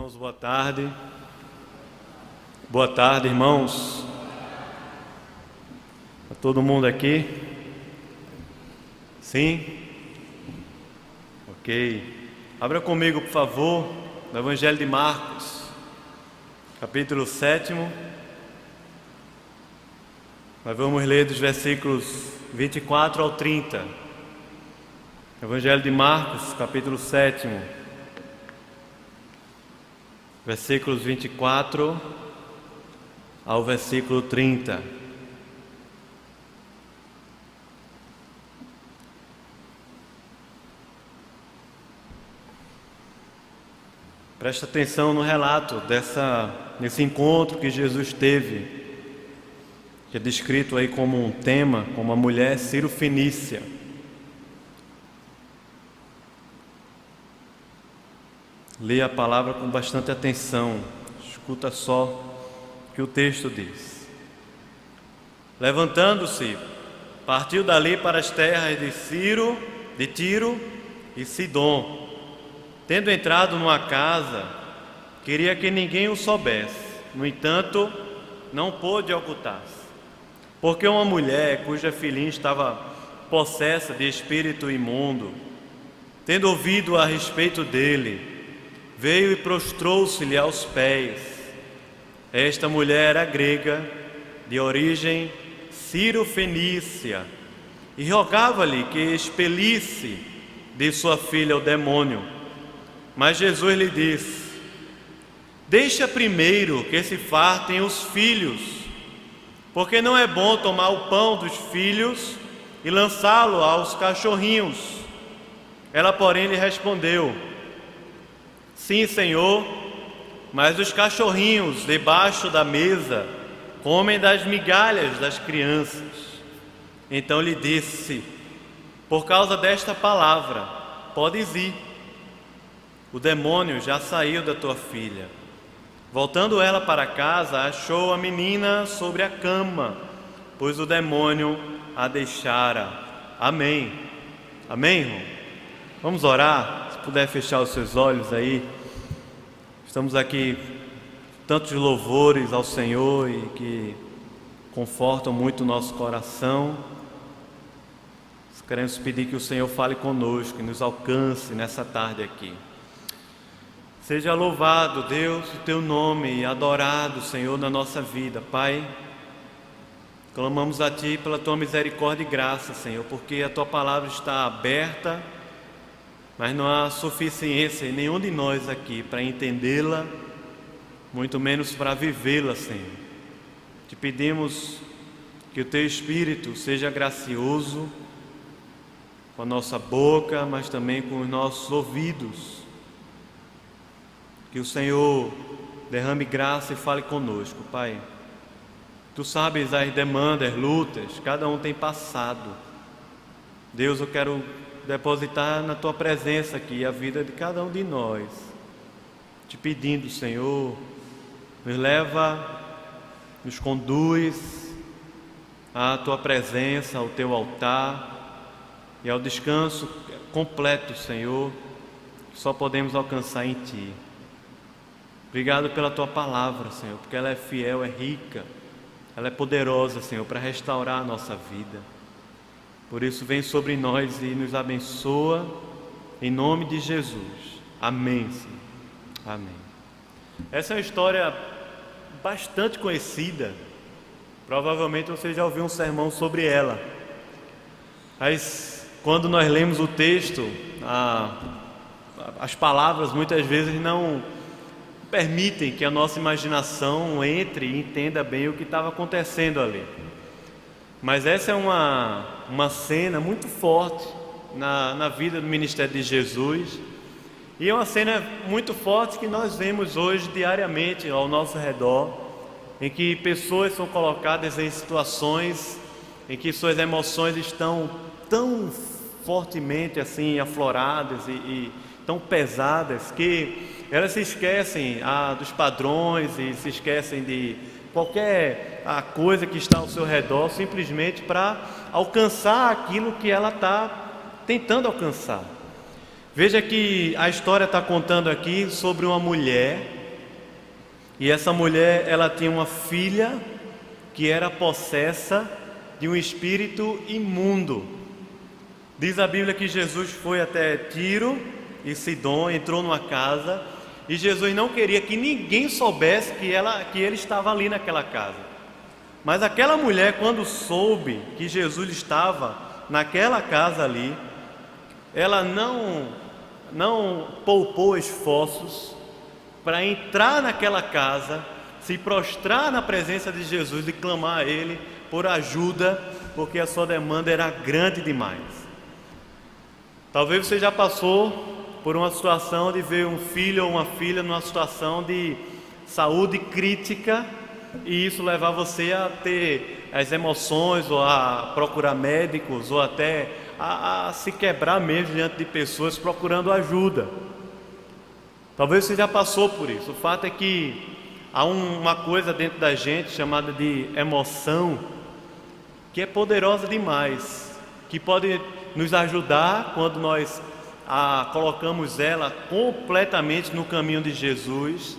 Irmãos, boa tarde. Boa tarde, irmãos. Está todo mundo aqui? Sim? Ok. Abra comigo, por favor, no Evangelho de Marcos, capítulo 7. Nós vamos ler dos versículos 24 ao 30. Evangelho de Marcos, capítulo 7. Versículos 24 ao versículo 30. Presta atenção no relato nesse encontro que Jesus teve, que é descrito aí como um tema, como a mulher Ciro-fenícia. Leia a palavra com bastante atenção, escuta só o que o texto diz. Levantando-se, partiu dali para as terras de Tiro e Sidom. Tendo entrado numa casa, queria que ninguém o soubesse. No entanto, não pôde ocultar-se, porque uma mulher cuja filhinha estava possessa de espírito imundo, tendo ouvido a respeito dele, veio e prostrou-se-lhe aos pés. Esta mulher era grega, de origem Ciro-fenícia, e rogava-lhe que expelisse de sua filha o demônio. Mas Jesus lhe disse: deixa primeiro que se fartem os filhos, porque não é bom tomar o pão dos filhos e lançá-lo aos cachorrinhos. Ela, porém, lhe respondeu: sim, Senhor, mas os cachorrinhos debaixo da mesa comem das migalhas das crianças. Então lhe disse: por causa desta palavra, podes ir. O demônio já saiu da tua filha. Voltando ela para casa, achou a menina sobre a cama, pois o demônio a deixara. Amém. Amém, irmão? Vamos orar? Se puder fechar os seus olhos aí. Estamos aqui, tantos louvores ao Senhor e que confortam muito o nosso coração. Queremos pedir que o Senhor fale conosco e nos alcance nessa tarde aqui. Seja louvado, Deus, o teu nome e adorado, Senhor, na nossa vida. Pai, clamamos a Ti pela Tua misericórdia e graça, Senhor, porque a Tua palavra está aberta, mas não há suficiência em nenhum de nós aqui para entendê-la, muito menos para vivê-la, Senhor. Te pedimos que o Teu Espírito seja gracioso com a nossa boca, mas também com os nossos ouvidos. Que o Senhor derrame graça e fale conosco, Pai. Tu sabes as demandas, lutas, cada um tem passado. Deus, eu quero depositar na Tua presença aqui a vida de cada um de nós, te pedindo, Senhor, nos leva, nos conduz à Tua presença, ao Teu altar e ao descanso completo, Senhor, que só podemos alcançar em Ti. Obrigado pela Tua palavra, Senhor, porque ela é fiel, é rica, ela é poderosa, Senhor, para restaurar a nossa vida. Por isso, vem sobre nós e nos abençoa, em nome de Jesus. Amém, Senhor. Amém. Essa é uma história bastante conhecida. Provavelmente você já ouviu um sermão sobre ela. Mas, quando nós lemos o texto, as palavras muitas vezes não permitem que a nossa imaginação entre e entenda bem o que estava acontecendo ali. Mas essa é uma cena muito forte na vida do ministério de Jesus, e é uma cena muito forte que nós vemos hoje diariamente ao nosso redor, em que pessoas são colocadas em situações em que suas emoções estão tão fortemente assim afloradas e tão pesadas que elas se esquecem dos padrões e se esquecem de qualquer coisa que está ao seu redor, simplesmente para alcançar aquilo que ela está tentando alcançar. Veja que a história está contando aqui sobre uma mulher, e essa mulher, ela tinha uma filha que era possessa de um espírito imundo. Diz a Bíblia que Jesus foi até Tiro e Sidom, entrou numa casa, e Jesus não queria que ninguém soubesse que ele estava ali naquela casa. Mas aquela mulher, quando soube que Jesus estava naquela casa ali, ela não poupou esforços para entrar naquela casa, se prostrar na presença de Jesus e clamar a Ele por ajuda, porque a sua demanda era grande demais. Talvez você já passou por uma situação de ver um filho ou uma filha numa situação de saúde crítica, e isso levar você a ter as emoções, ou a procurar médicos, ou até a se quebrar mesmo diante de pessoas procurando ajuda. Talvez você já passou por isso. O fato é que há uma coisa dentro da gente chamada de emoção, que é poderosa demais, que pode nos ajudar quando nós colocamos ela completamente no caminho de Jesus,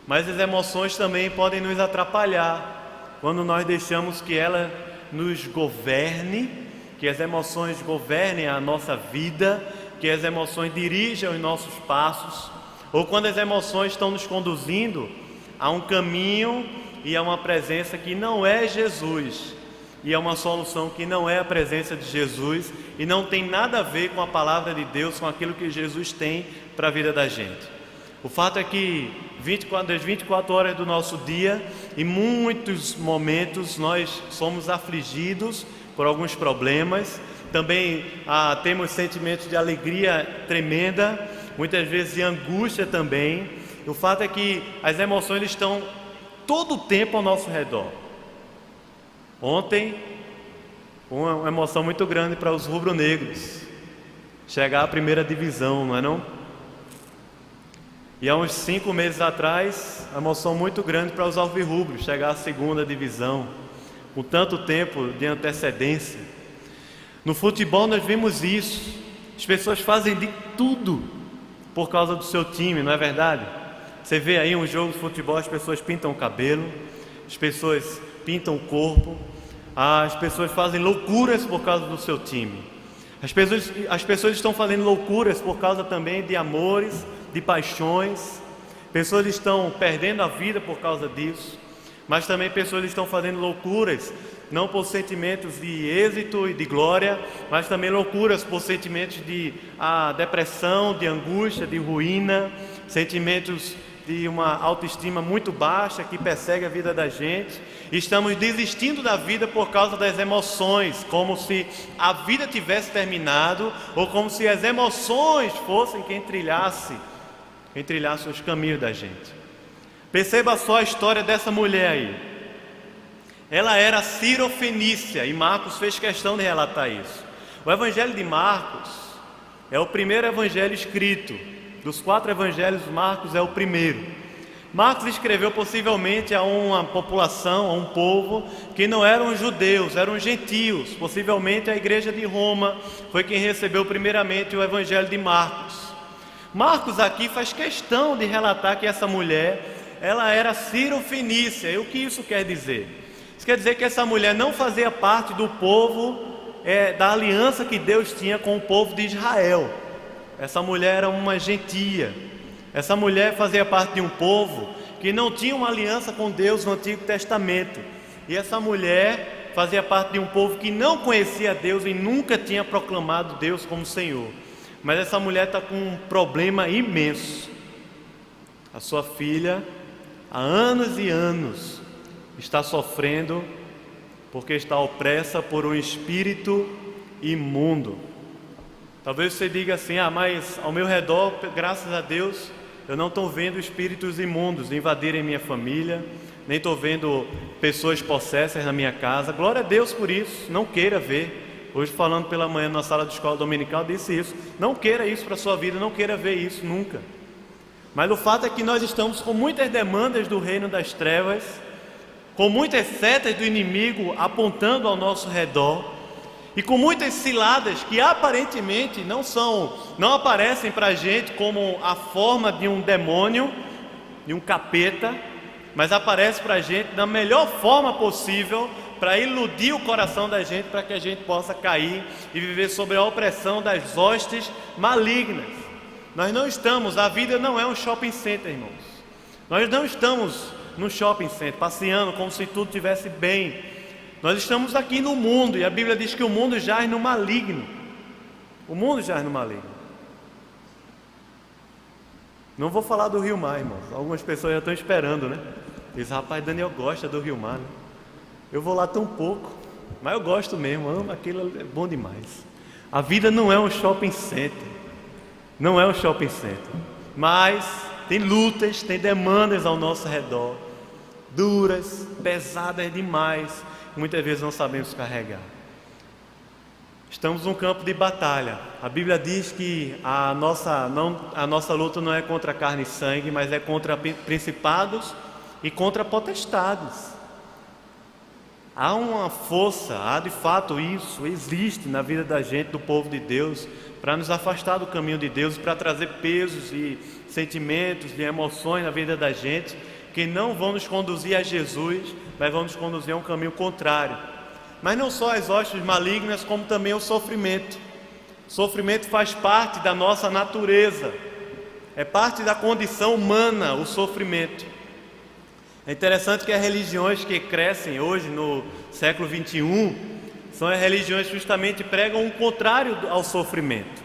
mas as emoções também podem nos atrapalhar quando nós deixamos que ela nos governe, que as emoções governem a nossa vida, que as emoções dirijam os nossos passos, ou quando as emoções estão nos conduzindo a um caminho e a uma presença que não é Jesus, e é uma solução que não é a presença de Jesus, e não tem nada a ver com a palavra de Deus, com aquilo que Jesus tem para a vida da gente. O fato é que das 24 horas do nosso dia, em muitos momentos nós somos afligidos por alguns problemas, também temos sentimentos de alegria tremenda, muitas vezes de angústia também. O fato é que as emoções estão todo o tempo ao nosso redor. Ontem, uma emoção muito grande para os rubro-negros, chegar à primeira divisão, não é não? E há uns 5 meses atrás, uma emoção muito grande para os alvirrubros, chegar à segunda divisão, com tanto tempo de antecedência. No futebol nós vemos isso, as pessoas fazem de tudo por causa do seu time, não é verdade? Você vê aí um jogo de futebol, as pessoas pintam o cabelo, as pessoas pintam o corpo, as pessoas fazem loucuras por causa do seu time. As pessoas estão fazendo loucuras por causa também de amores, de paixões. Pessoas estão perdendo a vida por causa disso, mas também pessoas estão fazendo loucuras, não por sentimentos de êxito e de glória, mas também loucuras por sentimentos de depressão, de angústia, de ruína, sentimentos de uma autoestima muito baixa que persegue a vida da gente. Estamos desistindo da vida por causa das emoções, como se a vida tivesse terminado, ou como se as emoções fossem quem trilhasse os caminhos da gente. Perceba só a história dessa mulher aí. Ela era cirofenícia, e Marcos fez questão de relatar isso. O Evangelho de Marcos é o primeiro evangelho escrito. Dos 4 evangelhos, Marcos é o primeiro. Marcos escreveu possivelmente a uma população, a um povo que não eram judeus, eram gentios. Possivelmente a igreja de Roma foi quem recebeu primeiramente o evangelho de Marcos. Marcos aqui faz questão de relatar que essa mulher, ela era cirofenícia. E o que isso quer dizer? Isso quer dizer que essa mulher não fazia parte do povo, da aliança que Deus tinha com o povo de Israel. Essa mulher era uma gentia. Essa mulher fazia parte de um povo que não tinha uma aliança com Deus no Antigo Testamento. E essa mulher fazia parte de um povo que não conhecia Deus e nunca tinha proclamado Deus como Senhor. Mas essa mulher está com um problema imenso. A sua filha, há anos e anos, está sofrendo porque está opressa por um espírito imundo. Talvez você diga assim: mas ao meu redor, graças a Deus, eu não estou vendo espíritos imundos invadirem minha família, nem estou vendo pessoas possessas na minha casa. Glória a Deus por isso, não queira ver. Hoje, falando pela manhã na sala de escola dominical, disse isso. Não queira isso para a sua vida, não queira ver isso nunca. Mas o fato é que nós estamos com muitas demandas do reino das trevas, com muitas setas do inimigo apontando ao nosso redor, e com muitas ciladas que aparentemente não aparecem para a gente como a forma de um demônio, de um capeta, mas aparece para a gente da melhor forma possível para iludir o coração da gente, para que a gente possa cair e viver sob a opressão das hostes malignas. Nós não estamos, a vida não é um shopping center, irmãos. Nós não estamos no shopping center, passeando como se tudo estivesse bem. Nós estamos aqui no mundo, e a Bíblia diz que o mundo jaz no maligno. O mundo jaz no maligno. Não vou falar do Rio Mar, irmãos. Algumas pessoas já estão esperando, né? Diz, rapaz, Daniel gosta do Rio Mar, né? Eu vou lá tão pouco, mas eu gosto mesmo, amo aquilo, é bom demais. A vida não é um shopping center, não é um shopping center, mas tem lutas, tem demandas ao nosso redor, duras, pesadas demais, muitas vezes não sabemos carregar. Estamos num campo de batalha. A Bíblia diz que a nossa luta não é contra carne e sangue, mas é contra principados e contra potestades. Há uma força, há de fato isso, existe na vida da gente, do povo de Deus, para nos afastar do caminho de Deus, para trazer pesos e sentimentos e emoções na vida da gente, que não vão nos conduzir a Jesus, mas vão nos conduzir a um caminho contrário. Mas não só as hostes malignas, como também o sofrimento. O sofrimento faz parte da nossa natureza, é parte da condição humana, o sofrimento. É interessante que as religiões que crescem hoje no século 21 são as religiões que justamente pregam o contrário ao sofrimento.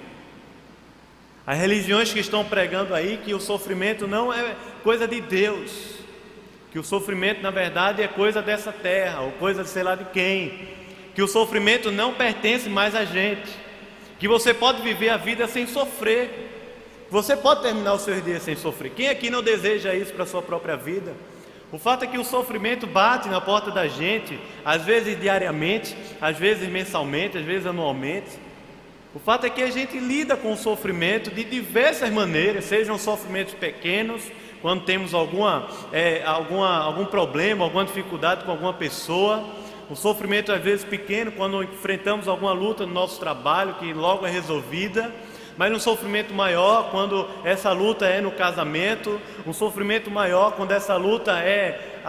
As religiões que estão pregando aí que o sofrimento não é coisa de Deus, que o sofrimento na verdade é coisa dessa terra, ou coisa de sei lá de quem, que o sofrimento não pertence mais a gente, que você pode viver a vida sem sofrer, você pode terminar os seus dias sem sofrer. Quem aqui não deseja isso para a sua própria vida? O fato é que o sofrimento bate na porta da gente, às vezes diariamente, às vezes mensalmente, às vezes anualmente. O fato é que a gente lida com o sofrimento de diversas maneiras, sejam sofrimentos pequenos, quando temos algum problema, alguma dificuldade com alguma pessoa. O sofrimento às vezes pequeno, quando enfrentamos alguma luta no nosso trabalho, que logo é resolvida. Mas um sofrimento maior quando essa luta é no casamento, um sofrimento maior quando essa luta é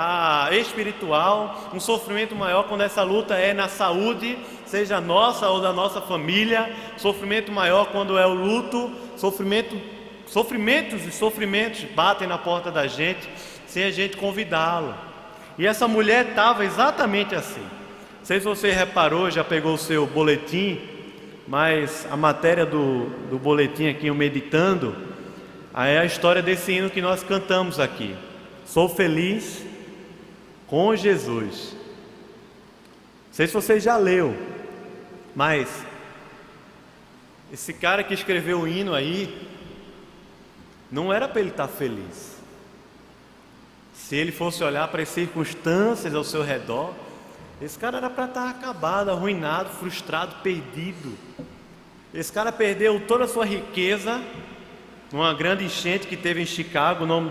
espiritual, um sofrimento maior quando essa luta é na saúde, seja nossa ou da nossa família, sofrimento maior quando é o luto, sofrimentos e sofrimentos batem na porta da gente sem a gente convidá-lo. E essa mulher estava exatamente assim. Não sei se você reparou, já pegou o seu boletim, mas a matéria do boletim aqui, eu meditando, é a história desse hino que nós cantamos aqui. Sou feliz com Jesus. Não sei se você já leu, mas esse cara que escreveu o hino aí, não era para ele estar feliz. Se ele fosse olhar para as circunstâncias ao seu redor, esse cara era para estar acabado, arruinado, frustrado, perdido. Esse cara perdeu toda a sua riqueza numa grande enchente que teve em Chicago. O nome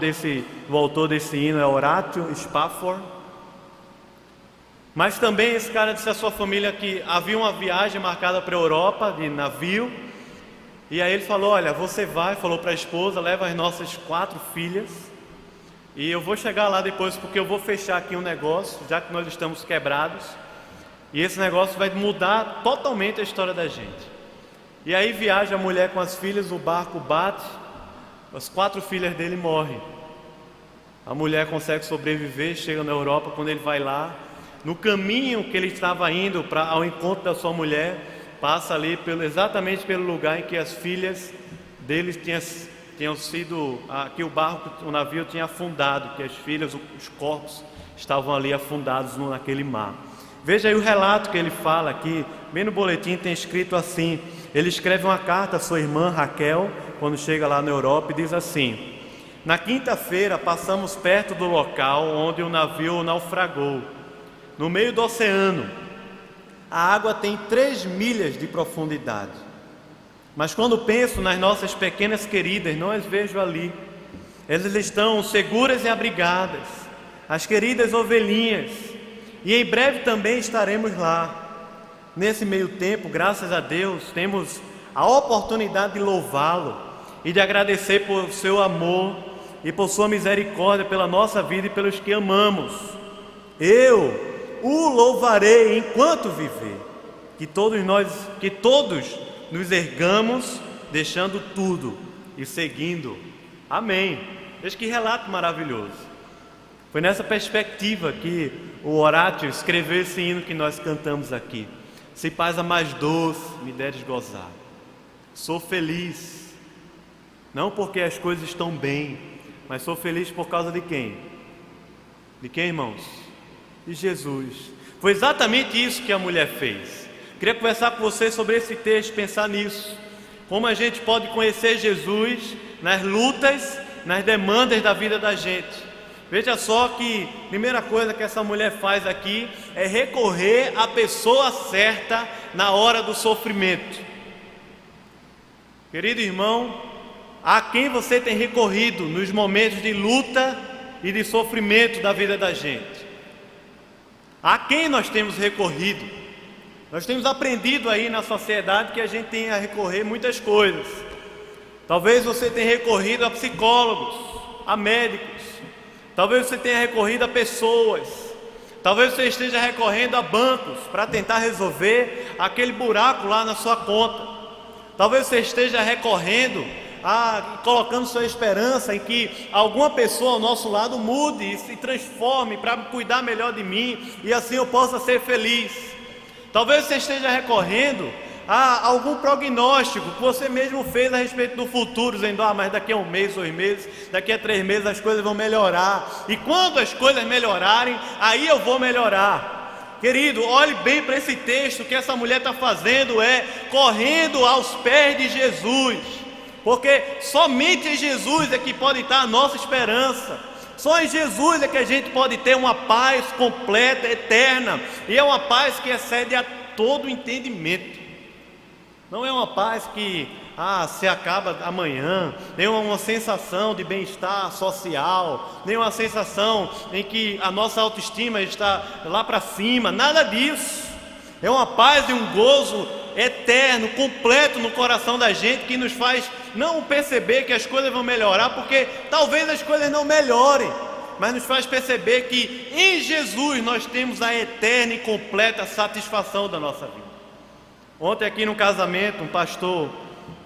do autor desse hino é Horatio Spafford. Mas também esse cara disse à sua família que havia uma viagem marcada para a Europa de navio. E aí ele falou, olha, você vai, falou para a esposa, leva as nossas 4 filhas, e eu vou chegar lá depois porque eu vou fechar aqui um negócio, já que nós estamos quebrados, e esse negócio vai mudar totalmente a história da gente. E aí viaja a mulher com as filhas, o barco bate, as 4 filhas dele morrem. A mulher consegue sobreviver, chega na Europa. Quando ele vai lá, no caminho que ele estava indo ao encontro da sua mulher, passa ali exatamente pelo lugar em que as filhas deles tinham sido, que o navio tinha afundado, que as filhas, os corpos estavam ali afundados naquele mar. Veja aí o relato que ele fala aqui, bem no boletim tem escrito assim. Ele escreve uma carta à sua irmã Raquel, quando chega lá na Europa, e diz assim: na quinta-feira passamos perto do local onde o navio naufragou, no meio do oceano. A água tem 3 milhas de profundidade, mas quando penso nas nossas pequenas queridas, não as vejo ali. Elas estão seguras e abrigadas, as queridas ovelhinhas, e em breve também estaremos lá. nesse meio tempo, graças a Deus, temos a oportunidade de louvá-lo e de agradecer por seu amor e por sua misericórdia pela nossa vida e pelos que amamos. Eu o louvarei enquanto viver. Que todos nos ergamos, deixando tudo e seguindo. Amém. Veja que relato maravilhoso. Foi nessa perspectiva que o Horácio escreveu esse hino que nós cantamos aqui. Se paz a mais doce me deres gozar. Sou feliz, não porque as coisas estão bem, mas sou feliz por causa de quem? De quem, irmãos? De Jesus. Foi exatamente isso que a mulher fez. Queria conversar com você sobre esse texto, pensar nisso. Como a gente pode conhecer Jesus nas lutas, nas demandas da vida da gente. Veja só que a primeira coisa que essa mulher faz aqui é recorrer à pessoa certa na hora do sofrimento. Querido irmão, a quem você tem recorrido nos momentos de luta e de sofrimento da vida da gente? A quem nós temos recorrido? Nós temos aprendido aí na sociedade que a gente tem a recorrer muitas coisas. Talvez você tenha recorrido a psicólogos, a médicos. Talvez você tenha recorrido a pessoas. Talvez você esteja recorrendo a bancos para tentar resolver aquele buraco lá na sua conta. Talvez você esteja recorrendo colocando sua esperança em que alguma pessoa ao nosso lado mude e se transforme para cuidar melhor de mim e assim eu possa ser feliz. Talvez você esteja recorrendo a algum prognóstico que você mesmo fez a respeito do futuro, dizendo, mas daqui a 1 mês, 2 meses, daqui a 3 meses as coisas vão melhorar, e quando as coisas melhorarem, aí eu vou melhorar. Querido, olhe bem para esse texto. O que essa mulher está fazendo é correndo aos pés de Jesus, porque somente em Jesus é que pode estar a nossa esperança. Só em Jesus é que a gente pode ter uma paz completa, eterna, e é uma paz que excede a todo entendimento. Não é uma paz que se acaba amanhã, nem uma sensação de bem-estar social, nem uma sensação em que a nossa autoestima está lá para cima, nada disso. É uma paz e um gozo eterno, completo no coração da gente, que nos faz não perceber que as coisas vão melhorar, porque talvez as coisas não melhorem, mas nos faz perceber que em Jesus nós temos a eterna e completa satisfação da nossa vida. Ontem aqui no casamento, um pastor,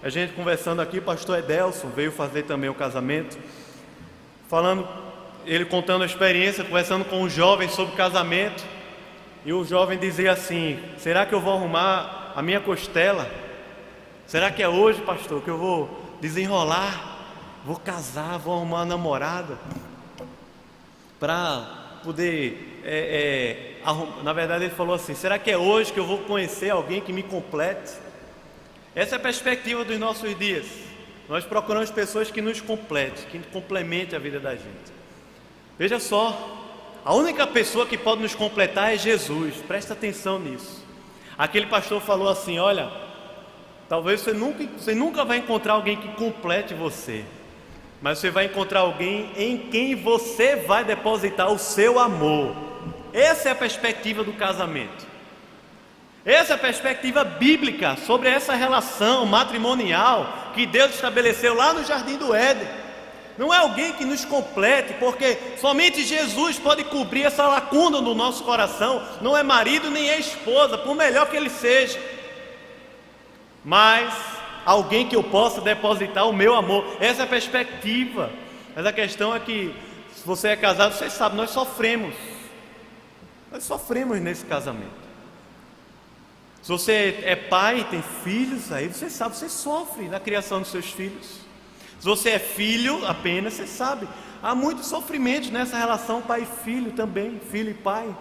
a gente conversando aqui, o pastor Edelson veio fazer também o casamento, ele contando a experiência, conversando com um jovem sobre casamento, e o jovem dizia assim: será que eu vou arrumar a minha costela? Será que é hoje, pastor, que eu vou desenrolar, vou casar, vou arrumar uma namorada para poder na verdade ele falou assim: será que é hoje que eu vou conhecer alguém que me complete? Essa é a perspectiva dos nossos dias. Nós procuramos pessoas que nos completem, que complementem a vida da gente. Veja só, a única pessoa que pode nos completar é Jesus. Presta atenção nisso. Aquele pastor falou assim: olha, talvez você nunca vai encontrar alguém que complete você, mas você vai encontrar alguém em quem você vai depositar o seu amor. Essa é a perspectiva do casamento. Essa é a perspectiva bíblica sobre essa relação matrimonial que Deus estabeleceu lá no Jardim do Éden. Não é alguém que nos complete, porque somente Jesus pode cobrir essa lacuna no nosso coração. Não é marido nem é esposa, por melhor que ele seja, mas alguém que eu possa depositar o meu amor. Essa é a perspectiva. Mas a questão é que, se você é casado, você sabe, nós sofremos nesse casamento. Se você é pai e tem filhos, aí você sabe, você sofre na criação dos seus filhos. Se você é filho apenas, você sabe, há muitos sofrimentos nessa relação pai e filho também, filho e pai.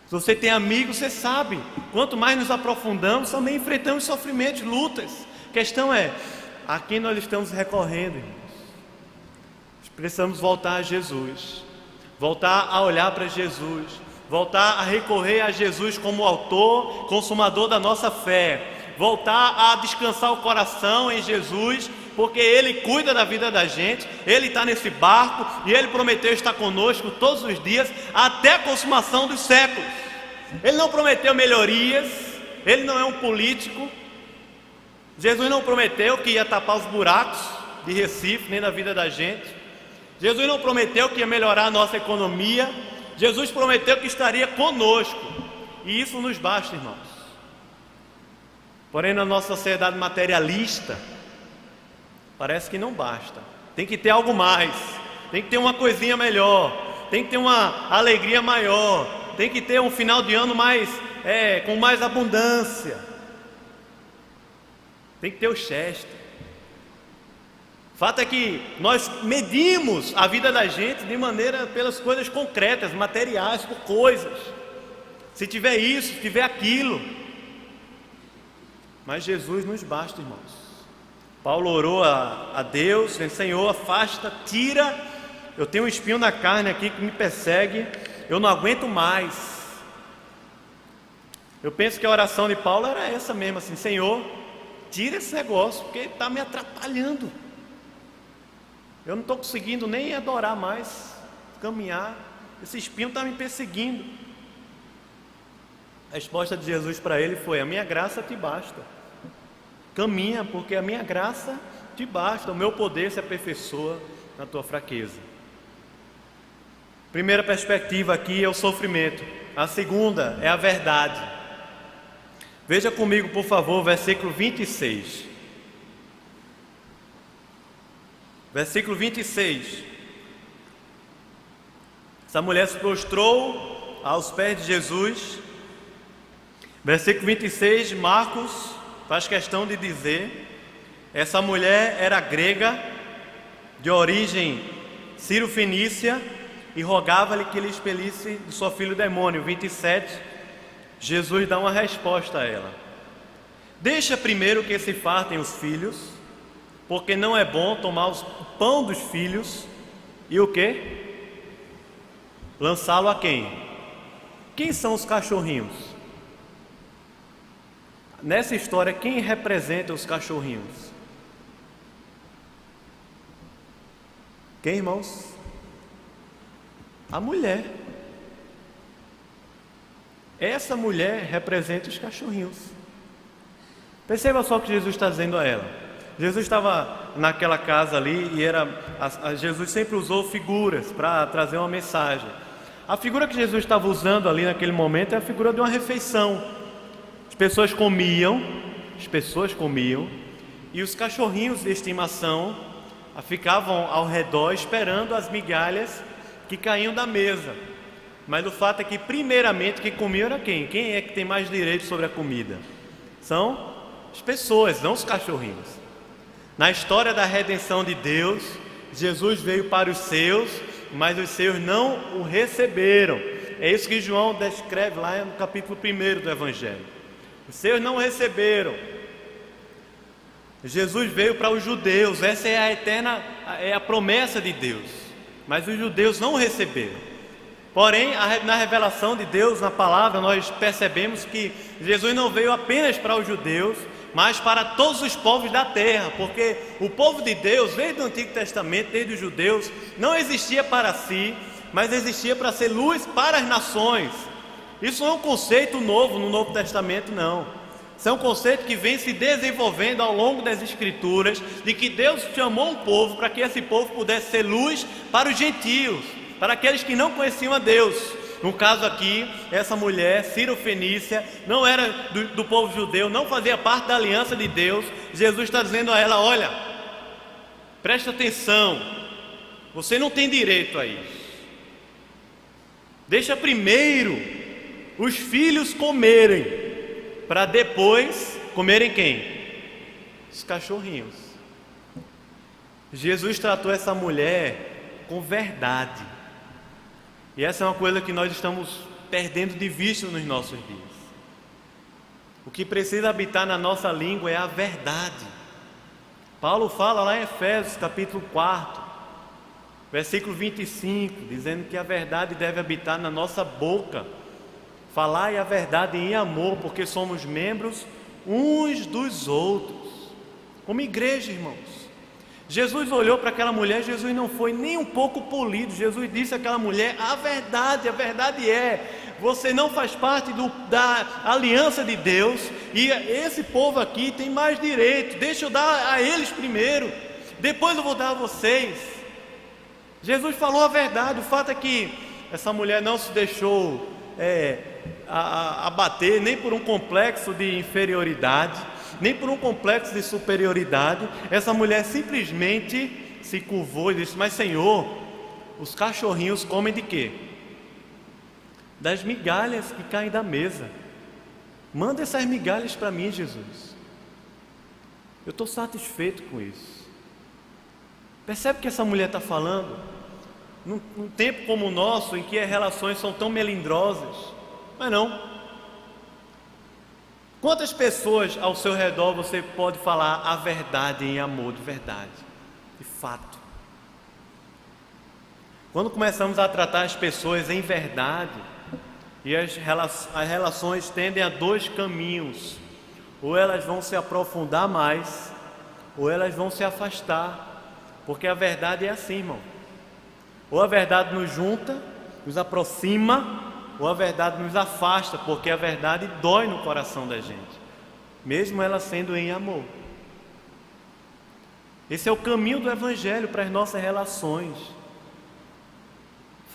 Se você tem amigos, você sabe, quanto mais nos aprofundamos, também enfrentamos sofrimentos, lutas. A questão é, a quem nós estamos recorrendo, irmãos? Precisamos voltar a Jesus, voltar a olhar para Jesus, voltar a recorrer a Jesus como autor, consumador da nossa fé, voltar a descansar o coração em Jesus, porque Ele cuida da vida da gente, Ele está nesse barco e Ele prometeu estar conosco todos os dias, até a consumação dos séculos. Ele não prometeu melhorias, Ele não é um político. Jesus não prometeu que ia tapar os buracos de Recife, nem da vida da gente. Jesus não prometeu que ia melhorar a nossa economia. Jesus prometeu que estaria conosco, e isso nos basta, irmãos. Porém, na nossa sociedade materialista, parece que não basta. Tem que ter algo mais, tem que ter uma coisinha melhor, tem que ter uma alegria maior, tem que ter um final de ano com mais abundância, tem que ter o Chester. O fato é que nós medimos a vida da gente de maneira pelas coisas concretas, materiais, por coisas. Se tiver isso, se tiver aquilo. Mas Jesus nos basta, irmãos. Paulo orou a Deus, Senhor, afasta, tira. Eu tenho um espinho na carne aqui que me persegue, eu não aguento mais. Eu penso que a oração de Paulo era essa mesmo, assim: Senhor, tira esse negócio, porque está me atrapalhando. Eu não estou conseguindo nem adorar mais, caminhar. Esse espinho está me perseguindo. A resposta de Jesus para ele foi: a minha graça te basta. Caminha, porque a minha graça te basta. O meu poder se aperfeiçoa na tua fraqueza. Primeira perspectiva aqui é o sofrimento. A segunda é a verdade. Veja comigo, por favor, versículo 26. Versículo 26. Essa mulher se prostrou aos pés de Jesus. Versículo 26, Marcos faz questão de dizer: essa mulher era grega, de origem sírio-fenícia, e rogava-lhe que lhe expelisse do seu filho o demônio. 27, Jesus dá uma resposta a ela: deixa primeiro que se fartem os filhos, porque não é bom tomar o pão dos filhos e o quê? Lançá-lo a quem? Quem são os cachorrinhos? Nessa história, quem representa os cachorrinhos? Quem, irmãos? A mulher. Essa mulher representa os cachorrinhos. Perceba só o que Jesus está dizendo a ela. Jesus estava naquela casa ali e Jesus sempre usou figuras para trazer uma mensagem. A figura que Jesus estava usando ali naquele momento é a figura de uma refeição. As pessoas comiam e os cachorrinhos de estimação ficavam ao redor esperando as migalhas que caíam da mesa. Mas o fato é que primeiramente quem comia era quem? Quem é que tem mais direito sobre a comida? São as pessoas, não os cachorrinhos. Na história da redenção de Deus, Jesus veio para os seus, mas os seus não o receberam. É isso que João descreve lá no capítulo 1 do Evangelho. Os seus não receberam. Jesus veio para os judeus, essa é a promessa de Deus, mas os judeus não receberam. Porém, na revelação de Deus, na palavra, nós percebemos que Jesus não veio apenas para os judeus, mas para todos os povos da terra, porque o povo de Deus, desde o Antigo Testamento, desde os judeus, não existia para si, mas existia para ser luz para as nações. Isso não é um conceito novo no Novo Testamento, não. Isso é um conceito que vem se desenvolvendo ao longo das Escrituras, de que Deus chamou um povo para que esse povo pudesse ser luz para os gentios, para aqueles que não conheciam a Deus. No caso aqui, essa mulher sírio-fenícia não era do povo judeu, não fazia parte da aliança de Deus. Jesus está dizendo a ela: olha, presta atenção, você não tem direito a isso. Deixa primeiro os filhos comerem, para depois comerem quem? Os cachorrinhos. Jesus tratou essa mulher com verdade. E essa é uma coisa que nós estamos perdendo de vista nos nossos dias. O que precisa habitar na nossa língua é a verdade. Paulo fala lá em Efésios capítulo 4, versículo 25, dizendo que a verdade deve habitar na nossa boca. Falai a verdade em amor, porque somos membros uns dos outros. Como igreja, irmãos. Jesus olhou para aquela mulher, Jesus não foi nem um pouco polido. Jesus disse àquela mulher: a verdade é, você não faz parte da aliança de Deus, e esse povo aqui tem mais direito, deixa eu dar a eles primeiro, depois eu vou dar a vocês. Jesus falou a verdade. O fato é que essa mulher não se deixou abater nem por um complexo de inferioridade, nem por um complexo de superioridade. Essa mulher simplesmente se curvou e disse: mas Senhor, os cachorrinhos comem de quê? Das migalhas que caem da mesa. Manda essas migalhas para mim, Jesus. Eu estou satisfeito com isso. Percebe o que essa mulher está falando? Num tempo como o nosso, em que as relações são tão melindrosas. Mas não. Quantas pessoas ao seu redor você pode falar a verdade em amor, de verdade, de fato? Quando começamos a tratar as pessoas em verdade, e as relações tendem a dois caminhos: ou elas vão se aprofundar mais, ou elas vão se afastar, porque a verdade é assim, irmão. Ou a verdade nos junta, nos aproxima, ou a verdade nos afasta, porque a verdade dói no coração da gente, mesmo ela sendo em amor. Esse é o caminho do Evangelho para as nossas relações: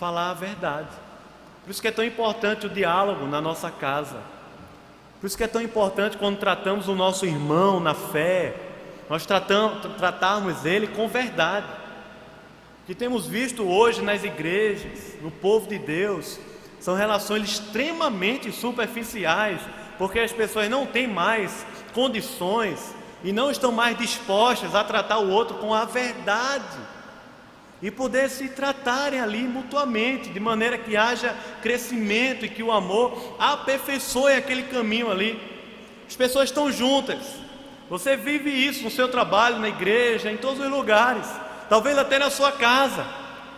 falar a verdade. Por isso que é tão importante o diálogo na nossa casa. Por isso que é tão importante quando tratamos o nosso irmão na fé, nós tratarmos ele com verdade. O que temos visto hoje nas igrejas, no povo de Deus, são relações extremamente superficiais, porque as pessoas não têm mais condições e não estão mais dispostas a tratar o outro com a verdade e poder se tratarem ali mutuamente, de maneira que haja crescimento e que o amor aperfeiçoe aquele caminho ali. As pessoas estão juntas, você vive isso no seu trabalho, na igreja, em todos os lugares, talvez até na sua casa.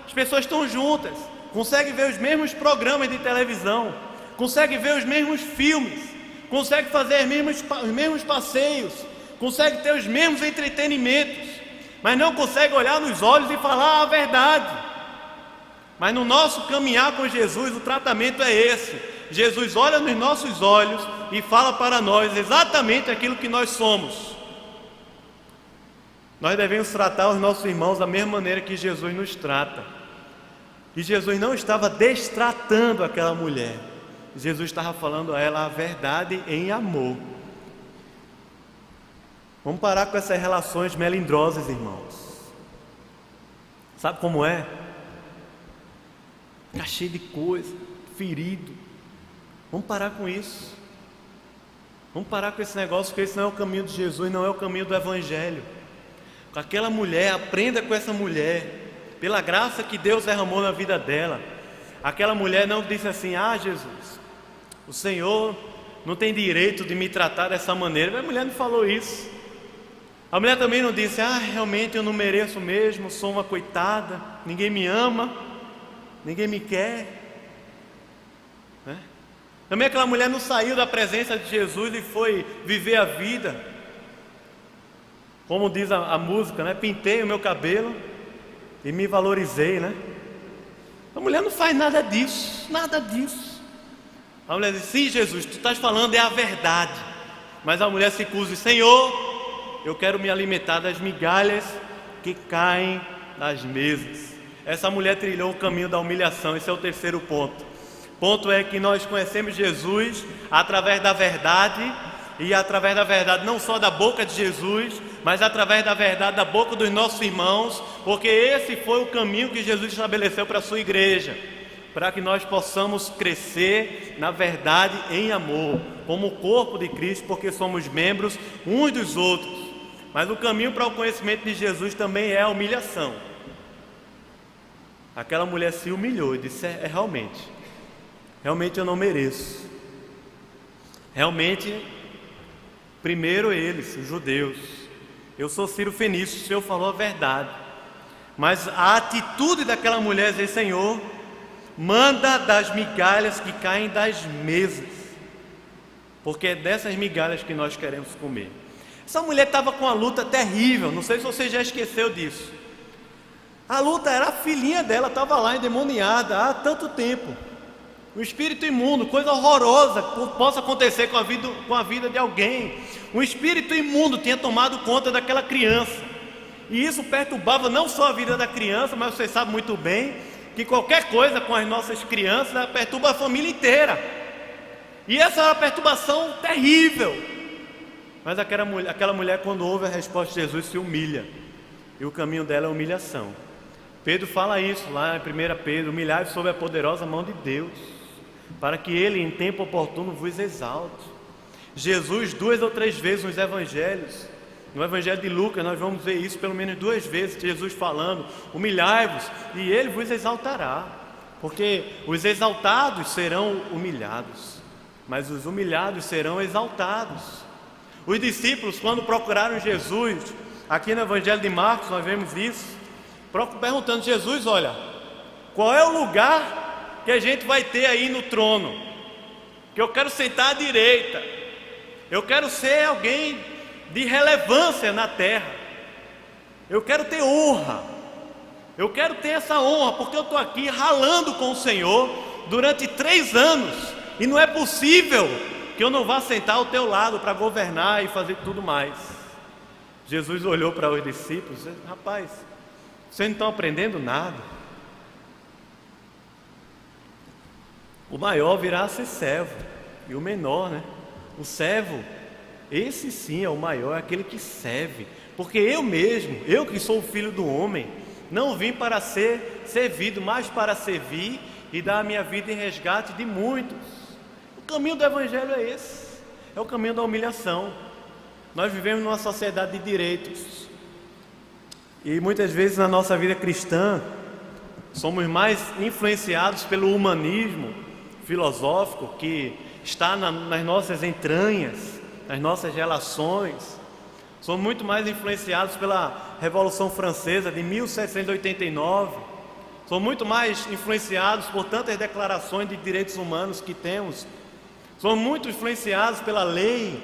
As pessoas estão juntas, conseguem ver os mesmos programas de televisão, conseguem ver os mesmos filmes, conseguem fazer os mesmos passeios, conseguem ter os mesmos entretenimentos, mas não conseguem olhar nos olhos e falar a verdade. Mas no nosso caminhar com Jesus, o tratamento é esse: Jesus olha nos nossos olhos e fala para nós exatamente aquilo que nós somos. Nós devemos tratar os nossos irmãos da mesma maneira que Jesus nos trata. E Jesus não estava destratando aquela mulher, Jesus estava falando a ela a verdade em amor. Vamos parar com essas relações melindrosas, irmãos. Sabe como é? Ficar cheio de coisa, ferido. Vamos parar com isso. Vamos parar com esse negócio, porque esse não é o caminho de Jesus, não é o caminho do Evangelho. Com aquela mulher, aprenda com essa mulher, pela graça que Deus derramou na vida dela. Aquela mulher não disse assim: ah, Jesus, o Senhor não tem direito de me tratar dessa maneira. A mulher não falou isso. A mulher também não disse: ah, realmente eu não mereço mesmo, sou uma coitada, ninguém me ama, ninguém me quer, né? Também aquela mulher não saiu da presença de Jesus e foi viver a vida, como diz a música, né? Pintei o meu cabelo e me valorizei, né? A mulher não faz nada disso, nada disso. A mulher diz: sim, Jesus, tu estás falando é a verdade. Mas a mulher se curva e diz: Senhor, eu quero me alimentar das migalhas que caem das mesas. Essa mulher trilhou o caminho da humilhação. Esse é o terceiro ponto. Ponto é que nós conhecemos Jesus através da verdade, e através da verdade não só da boca de Jesus, mas através da verdade da boca dos nossos irmãos, porque esse foi o caminho que Jesus estabeleceu para a sua igreja, para que nós possamos crescer na verdade em amor, como o corpo de Cristo, porque somos membros uns dos outros. Mas o caminho para o conhecimento de Jesus também é a humilhação. Aquela mulher se humilhou e disse: realmente eu não mereço. Realmente, primeiro eles, os judeus, eu sou Ciro Fenício, o Senhor falou a verdade. Mas a atitude daquela mulher é dizer: Senhor, manda das migalhas que caem das mesas, porque é dessas migalhas que nós queremos comer. Essa mulher estava com uma luta terrível, não sei se você já esqueceu disso. A luta era a filhinha dela, estava lá endemoniada há tanto tempo. Um espírito imundo, coisa horrorosa possa acontecer com a vida de alguém. Um espírito imundo tinha tomado conta daquela criança. E isso perturbava não só a vida da criança, mas você sabe muito bem que qualquer coisa com as nossas crianças perturba a família inteira. E essa é uma perturbação terrível. Mas aquela mulher, quando ouve a resposta de Jesus, se humilha. E o caminho dela é a humilhação. Pedro fala isso lá em 1 Pedro: humilhai-vos sob a poderosa mão de Deus, para que Ele em tempo oportuno vos exalte. Jesus 2 ou 3 vezes nos evangelhos, no evangelho de Lucas nós vamos ver isso pelo menos 2 vezes, Jesus falando: humilhai-vos e Ele vos exaltará, porque os exaltados serão humilhados, mas os humilhados serão exaltados. Os discípulos, quando procuraram Jesus, aqui no evangelho de Marcos nós vemos isso, perguntando: Jesus, olha, qual é o lugar que a gente vai ter aí no trono? Que eu quero sentar à direita, eu quero ser alguém de relevância na terra, eu quero ter honra, eu quero ter essa honra, porque eu estou aqui ralando com o Senhor durante 3 anos, e não é possível que eu não vá sentar ao teu lado para governar e fazer tudo mais. Jesus olhou para os discípulos e disse: rapaz, vocês não estão aprendendo nada. O maior virá a ser servo, e o menor, o servo, esse sim é o maior, é aquele que serve. Porque eu mesmo, eu que sou o filho do homem, não vim para ser servido, mas para servir e dar a minha vida em resgate de muitos. O caminho do evangelho é esse, é o caminho da humilhação. Nós vivemos numa sociedade de direitos, e muitas vezes na nossa vida cristã somos mais influenciados pelo humanismo filosófico que está nas nossas entranhas, nas nossas relações. Somos muito mais influenciados pela Revolução Francesa de 1789. Somos muito mais influenciados por tantas declarações de direitos humanos que temos. Somos muito influenciados pela lei,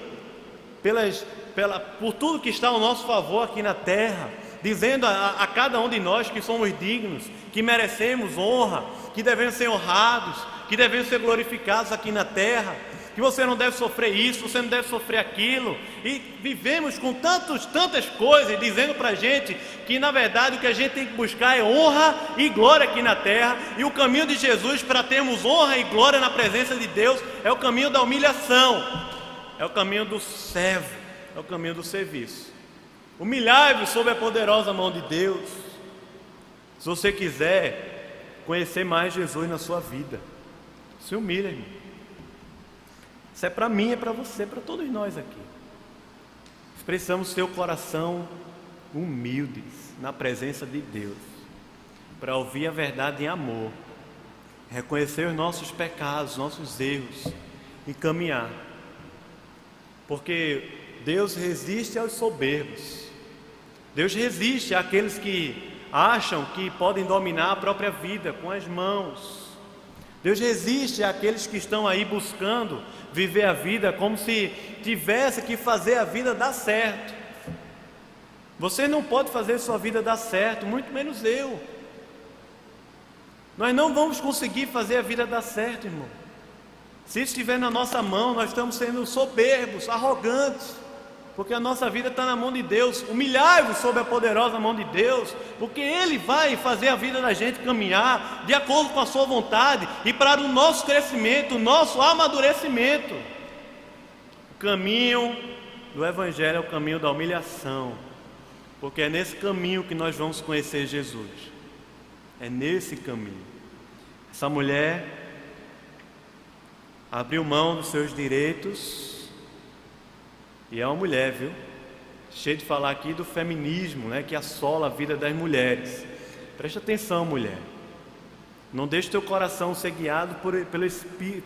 por tudo que está ao nosso favor aqui na terra, dizendo a cada um de nós que somos dignos, que merecemos honra, que devemos ser honrados, que devemos ser glorificados aqui na terra, que você não deve sofrer isso, você não deve sofrer aquilo. E vivemos com tantas coisas dizendo para a gente que na verdade o que a gente tem que buscar é honra e glória aqui na terra. E o caminho de Jesus para termos honra e glória na presença de Deus é o caminho da humilhação, é o caminho do servo, é o caminho do serviço. Humilhai-vos sob a poderosa mão de Deus. Se você quiser conhecer mais Jesus na sua vida, se humilha, irmão. Isso é para mim, é para você, para todos nós aqui. Precisamos ter o coração humildes na presença de Deus, para ouvir a verdade em amor, reconhecer os nossos pecados, nossos erros e caminhar. Porque Deus resiste aos soberbos. Deus resiste àqueles que acham que podem dominar a própria vida com as mãos. Deus resiste àqueles que estão aí buscando viver a vida como se tivesse que fazer a vida dar certo. Você não pode fazer sua vida dar certo, muito menos eu. Nós não vamos conseguir fazer a vida dar certo, irmão. Se estiver na nossa mão, nós estamos sendo soberbos, arrogantes, porque a nossa vida está na mão de Deus. Humilhai-vos sob a poderosa mão de Deus, porque Ele vai fazer a vida da gente caminhar de acordo com a sua vontade e para o nosso crescimento, o nosso amadurecimento. O caminho do Evangelho é o caminho da humilhação, porque é nesse caminho que nós vamos conhecer Jesus. É nesse caminho. Essa mulher abriu mão dos seus direitos. E é uma mulher, viu? Cheio de falar aqui do feminismo, que assola a vida das mulheres. Preste atenção, mulher. Não deixe teu coração ser guiado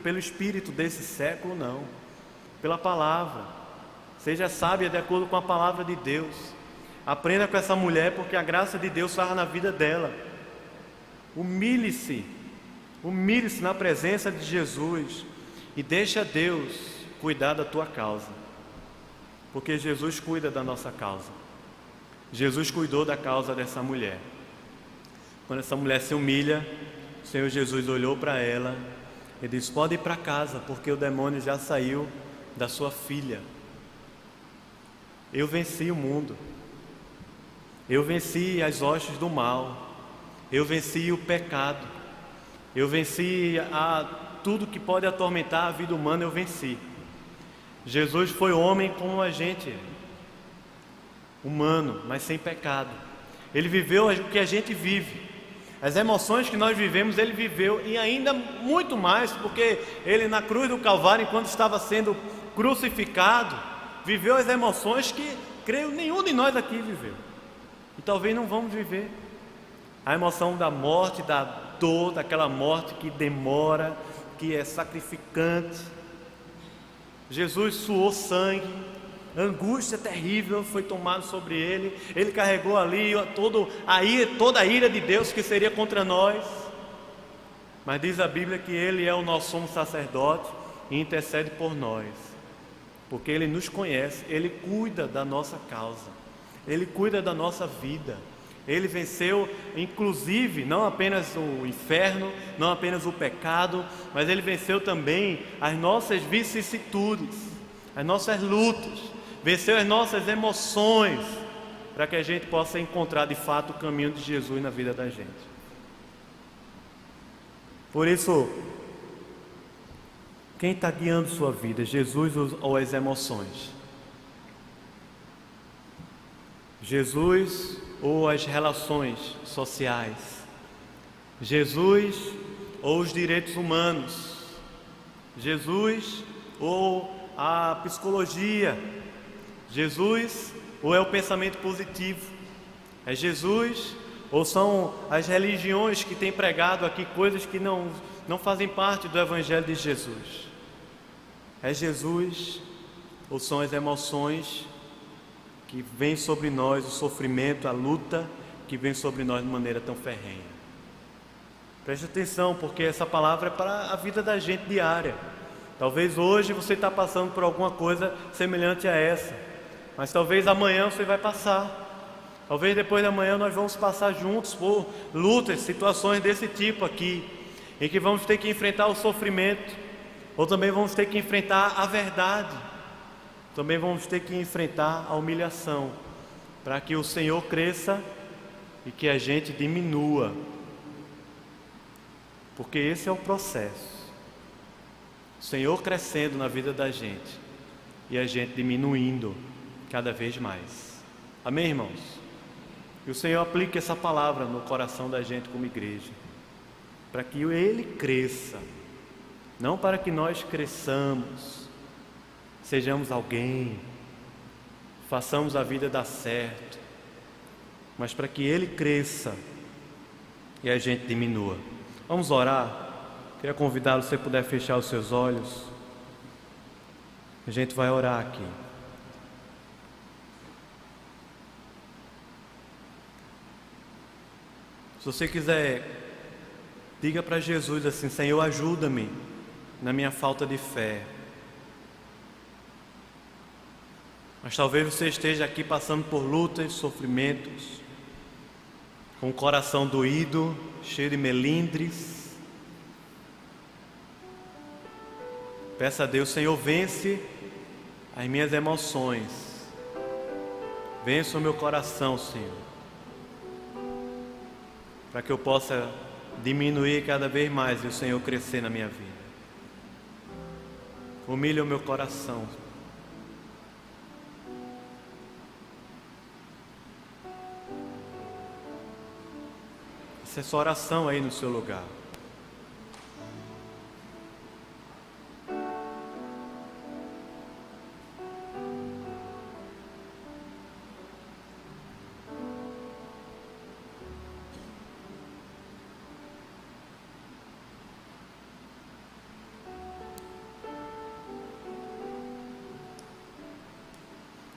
pelo espírito desse século, não. Pela palavra. Seja sábia de acordo com a palavra de Deus. Aprenda com essa mulher, porque a graça de Deus está na vida dela. Humilhe-se. Humilhe-se na presença de Jesus. E deixa Deus cuidar da tua causa. Porque Jesus cuida da nossa causa. Jesus cuidou da causa dessa mulher. Quando essa mulher se humilha, o Senhor Jesus olhou para ela, Ele diz: pode ir para casa, porque o demônio já saiu da sua filha. Eu venci o mundo. Eu venci as hostes do mal. Eu venci o pecado. Eu venci tudo que pode atormentar a vida humana, eu venci. Jesus foi homem como a gente, humano, mas sem pecado. Ele viveu o que a gente vive. As emoções que nós vivemos, ele viveu, e ainda muito mais, porque ele na cruz do Calvário, enquanto estava sendo crucificado, viveu as emoções que, creio, nenhum de nós aqui viveu. E talvez não vamos viver. A emoção da morte, da dor, daquela morte que demora, que é sacrificante. Jesus suou sangue, angústia terrível foi tomada sobre ele. Ele carregou ali toda a ira de Deus que seria contra nós. Mas diz a Bíblia que ele é o nosso sumo sacerdote e intercede por nós, porque ele nos conhece, ele cuida da nossa causa, ele cuida da nossa vida. Ele venceu, inclusive, não apenas o inferno, não apenas o pecado, mas ele venceu também as nossas vicissitudes, as nossas lutas, venceu as nossas emoções, para que a gente possa encontrar de fato o caminho de Jesus na vida da gente. Por isso, quem está guiando sua vida, Jesus ou as emoções? Jesus ou as relações sociais? Jesus ou os direitos humanos? Jesus ou a psicologia? Jesus ou é o pensamento positivo? É Jesus ou são as religiões que têm pregado aqui coisas que não fazem parte do Evangelho de Jesus? É Jesus ou são as emoções que vem sobre nós, o sofrimento, a luta que vem sobre nós de maneira tão ferrenha? Preste atenção, porque essa palavra é para a vida da gente diária. Talvez hoje você está passando por alguma coisa semelhante a essa, mas talvez amanhã você vai passar. Talvez depois da manhã nós vamos passar juntos por lutas, situações desse tipo aqui, em que vamos ter que enfrentar o sofrimento, ou também vamos ter que enfrentar a verdade. Também vamos ter que enfrentar a humilhação, para que o Senhor cresça e que a gente diminua, porque esse é o processo. O Senhor crescendo na vida da gente e a gente diminuindo cada vez mais. Amém, irmãos? E o Senhor aplique essa palavra no coração da gente como igreja, para que Ele cresça, não para que nós cresçamos, sejamos alguém, façamos a vida dar certo, mas para que Ele cresça e a gente diminua. Vamos orar. Queria convidá-lo, se você puder fechar os seus olhos. A gente vai orar aqui. Se você quiser, diga para Jesus assim: Senhor, ajuda-me na minha falta de fé. Mas talvez você esteja aqui passando por lutas, sofrimentos, com o coração doído, cheio de melindres. Peça a Deus: Senhor, vence as minhas emoções, vence o meu coração, Senhor, para que eu possa diminuir cada vez mais e o Senhor crescer na minha vida. Humilha o meu coração. Essa é sua oração aí no seu lugar.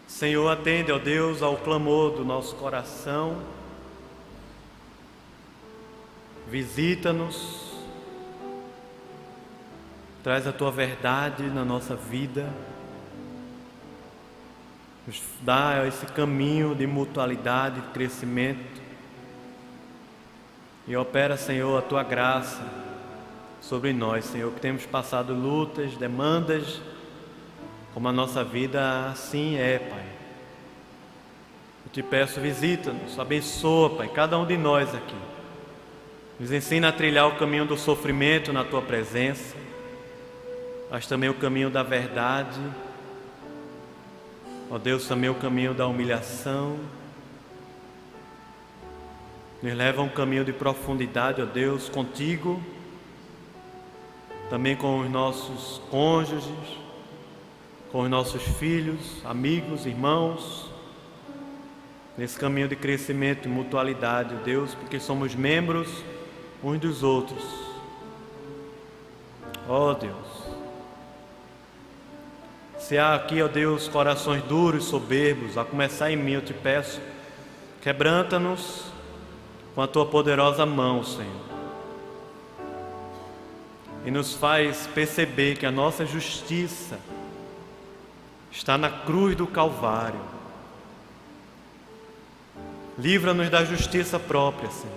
Senhor, atende, ó Deus, ao clamor do nosso coração. Visita-nos, traz a Tua verdade na nossa vida, nos dá esse caminho de mutualidade, de crescimento, e opera, Senhor, a Tua graça sobre nós, Senhor, que temos passado lutas, demandas, como a nossa vida assim é, Pai. Eu te peço, visita-nos, abençoa, Pai, cada um de nós aqui. Nos ensina a trilhar o caminho do sofrimento na Tua presença, mas também o caminho da verdade. Ó Deus, também o caminho da humilhação. Nos leva a um caminho de profundidade, ó Deus, contigo, também com os nossos cônjuges, com os nossos filhos, amigos, irmãos, nesse caminho de crescimento e mutualidade, ó Deus, porque somos membros uns dos outros. Ó Deus, se há aqui, ó Deus, corações duros, soberbos, a começar em mim, eu te peço, quebranta-nos com a Tua poderosa mão, Senhor, e nos faz perceber que a nossa justiça está na cruz do Calvário. Livra-nos da justiça própria, Senhor.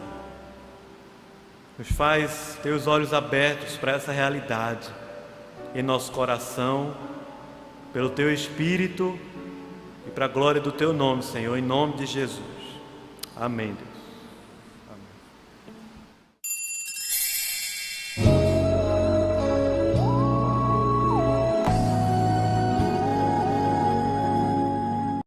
Nos faz ter os olhos abertos para essa realidade em nosso coração, pelo Teu Espírito e para a glória do Teu nome, Senhor, em nome de Jesus. Amém, Deus.